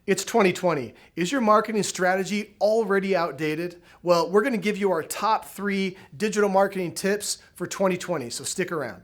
It's 2020. Is your marketing strategy already outdated? Well, we're going to give you our top 3 digital marketing tips for 2020, so stick around.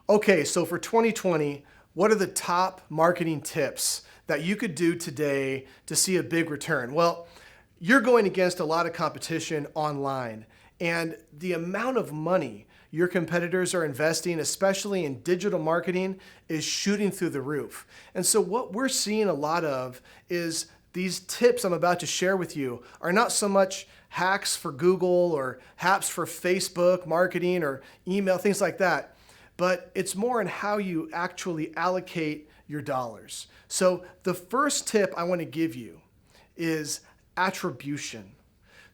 Okay, so for 2020, what are the top marketing tips that you could do today to see a big return? Well, you're going against a lot of competition online, and the amount of money your competitors are investing, especially in digital marketing, is shooting through the roof. And so what we're seeing a lot of is these tips I'm about to share with you are not so much hacks for Google or hacks for Facebook marketing or email, things like that, but it's more in how you actually allocate your dollars. So the first tip I want to give you is attribution.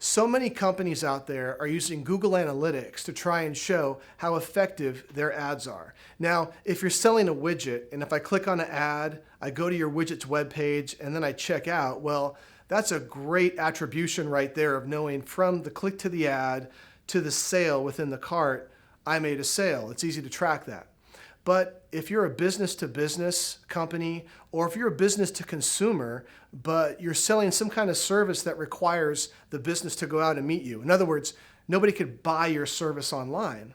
So many companies out there are using Google Analytics to try and show how effective their ads are. Now, if you're selling a widget, and if I click on an ad, I go to your widget's webpage, and then I check out, well, that's a great attribution right there of knowing from the click to the ad to the sale within the cart, I made a sale. It's easy to track that. But if you're a business-to-business company, or if you're a business-to-consumer, but you're selling some kind of service that requires the business to go out and meet you, in other words, nobody could buy your service online,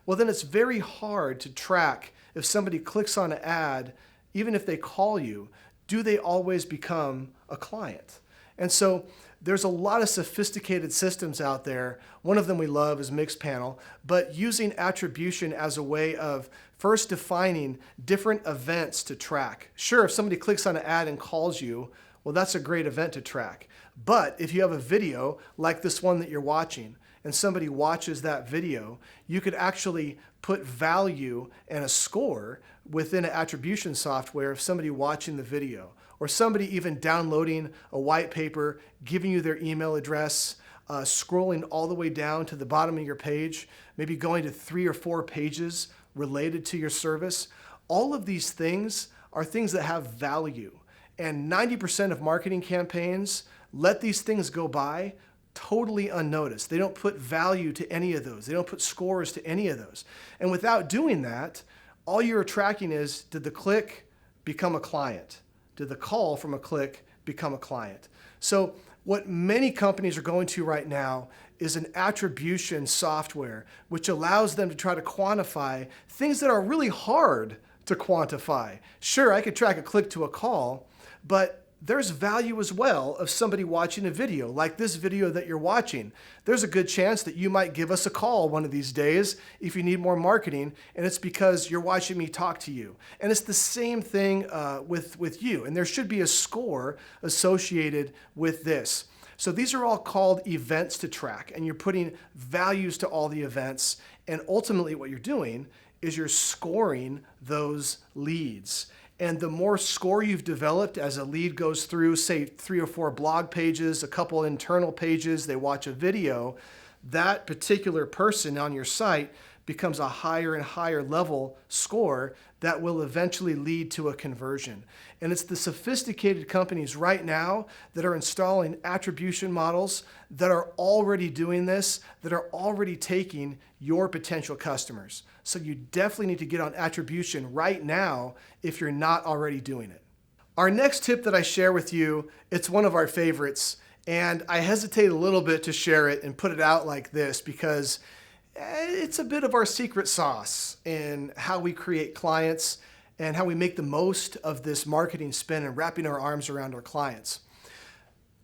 well, then it's very hard to track if somebody clicks on an ad, even if they call you, do they always become a client? And so there's a lot of sophisticated systems out there. One of them we love is Mixpanel, but using attribution as a way of first defining different events to track. Sure, if somebody clicks on an ad and calls you, well, that's a great event to track. But if you have a video like this one that you're watching, and somebody watches that video, you could actually put value and a score within an attribution software of somebody watching the video, or somebody even downloading a white paper, giving you their email address, scrolling all the way down to the bottom of your page, maybe going to 3 or 4 pages related to your service. All of these things are things that have value. And 90% of marketing campaigns let these things go by totally unnoticed. They don't put value to any of those. They don't put scores to any of those. And without doing that, all you're tracking is, did the click become a client? Did the call from a click become a client? So what many companies are going to right now is an attribution software, which allows them to try to quantify things that are really hard to quantify. Sure, I could track a click to a call, but there's value as well of somebody watching a video, like this video that you're watching. There's a good chance that you might give us a call one of these days if you need more marketing, and it's because you're watching me talk to you. And it's the same thing with you, and there should be a score associated with this. So these are all called events to track, and you're putting values to all the events, and ultimately what you're doing is you're scoring those leads. And the more score you've developed as a lead goes through, say 3 or 4 blog pages, a couple internal pages, they watch a video, that particular person on your site becomes a higher and higher level score that will eventually lead to a conversion. And it's the sophisticated companies right now that are installing attribution models that are already doing this, that are already taking your potential customers. So you definitely need to get on attribution right now if you're not already doing it. Our next tip that I share with you, it's one of our favorites, and I hesitate a little bit to share it and put it out like this because it's a bit of our secret sauce in how we create clients and how we make the most of this marketing spin and wrapping our arms around our clients.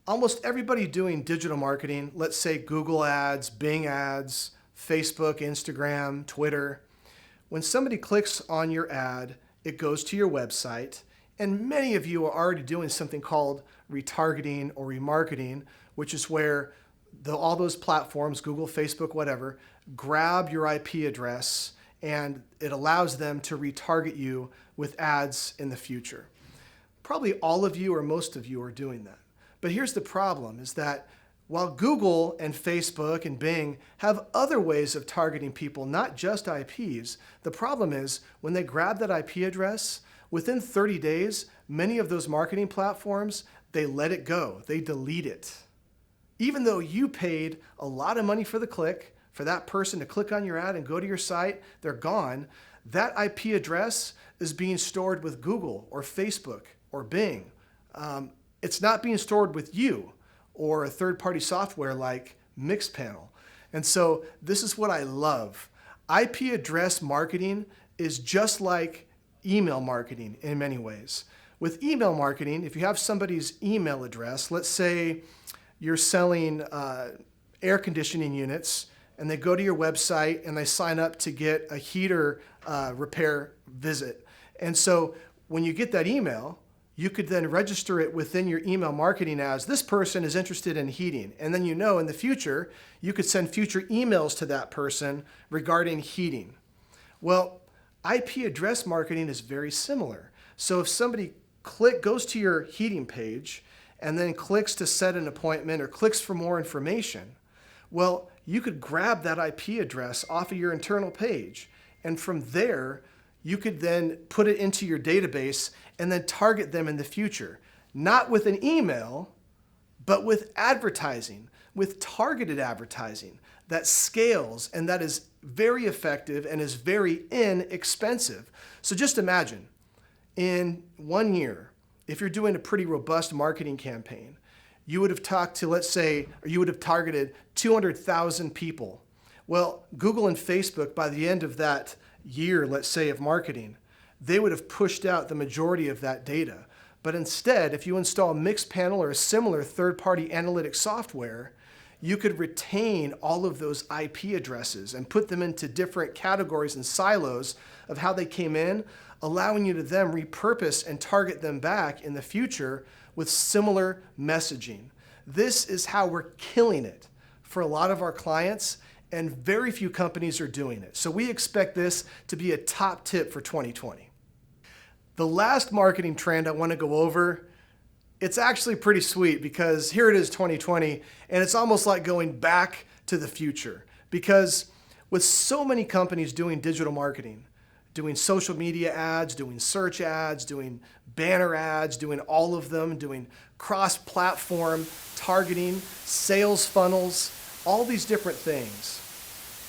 Almost everybody doing digital marketing, let's say Google ads, Bing ads, Facebook, Instagram, Twitter, when somebody clicks on your ad, it goes to your website, and many of you are already doing something called retargeting or remarketing, which is where all those platforms, Google, Facebook, whatever, grab your IP address and it allows them to retarget you with ads in the future. Probably all of you or most of you are doing that. But here's the problem is that while Google and Facebook and Bing have other ways of targeting people, not just IPs, the problem is when they grab that IP address, within 30 days, many of those marketing platforms, they let it go. They delete it. Even though you paid a lot of money for the click, for that person to click on your ad and go to your site, they're gone. that IP address is being stored with Google or Facebook or Bing. It's not being stored with you or a third-party software like Mixpanel. And so this is what I love. IP address marketing is just like email marketing in many ways. With email marketing, if you have somebody's email address, let's say you're selling air conditioning units, and they go to your website and they sign up to get a heater repair visit. And so when you get that email, you could then register it within your email marketing as this person is interested in heating. And then in the future, you could send future emails to that person regarding heating. Well, IP address marketing is very similar. So if somebody goes to your heating page and then clicks to set an appointment or clicks for more information, well, you could grab that IP address off of your internal page. And from there, you could then put it into your database and then target them in the future. Not with an email, but with advertising, with targeted advertising that scales and that is very effective and is very inexpensive. So just imagine, in 1 year, if you're doing a pretty robust marketing campaign, you would have talked to, let's say, or you would have targeted 200,000 people. Well, Google and Facebook, by the end of that year, let's say, of marketing, they would have pushed out the majority of that data. But instead, if you install Mixpanel or a similar third-party analytics software, you could retain all of those IP addresses and put them into different categories and silos of how they came in, allowing you to then repurpose and target them back in the future with similar messaging. This is how we're killing it for a lot of our clients, and very few companies are doing it. So we expect this to be a top tip for 2020. The last marketing trend I want to go over, it's actually pretty sweet because here it is 2020, and it's almost like going back to the future. Because with so many companies doing digital marketing, doing social media ads, doing search ads, doing banner ads, doing all of them, doing cross-platform targeting, sales funnels, all these different things.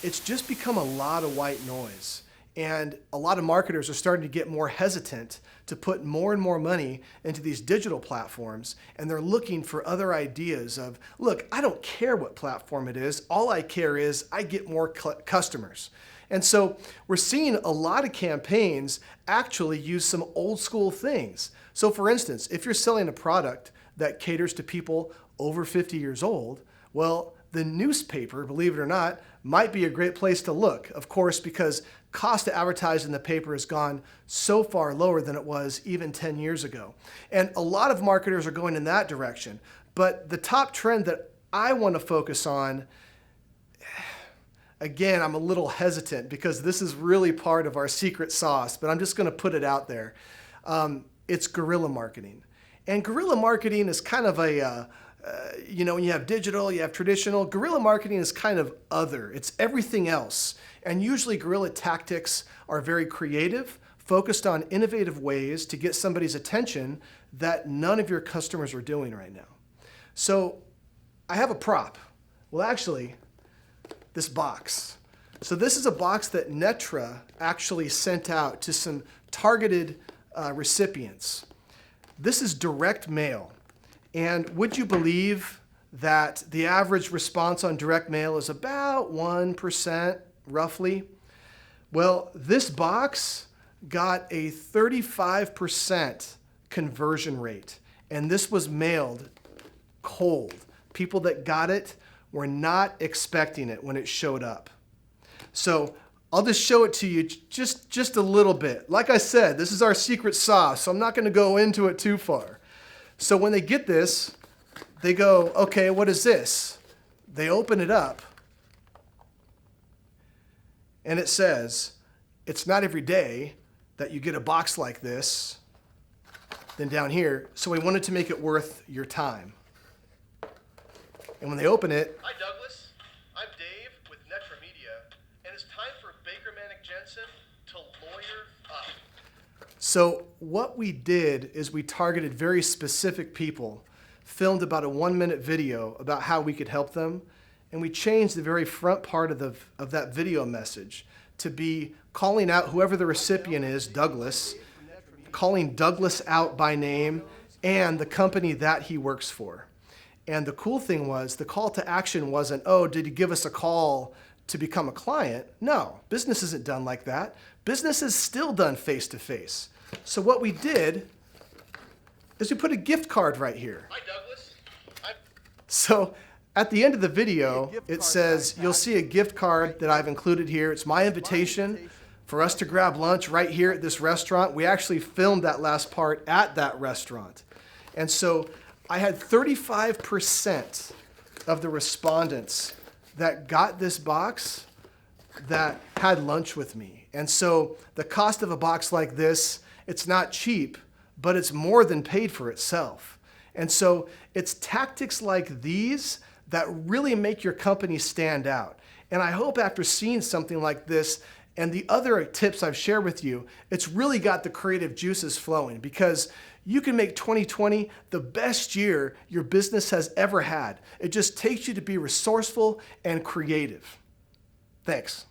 It's just become a lot of white noise. And a lot of marketers are starting to get more hesitant to put more and more money into these digital platforms, and they're looking for other ideas of, look, I don't care what platform it is. All I care is I get more customers. And so we're seeing a lot of campaigns actually use some old school things. So for instance, if you're selling a product that caters to people over 50 years old, well, the newspaper, believe it or not, might be a great place to look, of course, because cost to advertise in the paper has gone so far lower than it was even 10 years ago. And a lot of marketers are going in that direction. But the top trend that I want to focus on, again, I'm a little hesitant because this is really part of our secret sauce, but I'm just going to put it out there. It's guerrilla marketing. And guerrilla marketing is kind of a, when you have digital, you have traditional. Guerrilla marketing is kind of other. It's everything else. And usually guerrilla tactics are very creative, focused on innovative ways to get somebody's attention that none of your customers are doing right now. So I have a prop. Well, actually, this box. So this is a box that Netra actually sent out to some targeted recipients. This is direct mail. And would you believe that the average response on direct mail is about 1%, roughly? Well, this box got a 35% conversion rate, and this was mailed cold. People that got it were not expecting it when it showed up. So I'll just show it to you just a little bit. Like I said, this is our secret sauce, so I'm not going to go into it too far. So when they get this, they go, okay, what is this? They open it up, and it says, it's not every day that you get a box like this. Then down here, so we wanted to make it worth your time. And when they open it, hi Douglas, I'm Dave with Netra Media, and it's time for Baker Manick Jensen to lawyer up. so what we did is we targeted very specific people, filmed about a 1-minute video about how we could help them, and we changed the very front part of that video message to be calling out whoever the recipient is, Douglas, calling Douglas out by name and the company that he works for. And the cool thing was the call to action wasn't, oh, did he give us a call to become a client? No, business isn't done like that. Business is still done face-to-face. So what we did is we put a gift card right here. Hi, Douglas. So at the end of the video, it says, you'll see a gift card that I've included here. It's my invitation for us to grab lunch right here at this restaurant. We actually filmed that last part at that restaurant. And so I had 35% of the respondents that got this box that had lunch with me. And so the cost of a box like this, it's not cheap, but it's more than paid for itself. And so it's tactics like these that really make your company stand out. And I hope after seeing something like this and the other tips I've shared with you, it's really got the creative juices flowing, because you can make 2020 the best year your business has ever had. It just takes you to be resourceful and creative. Thanks.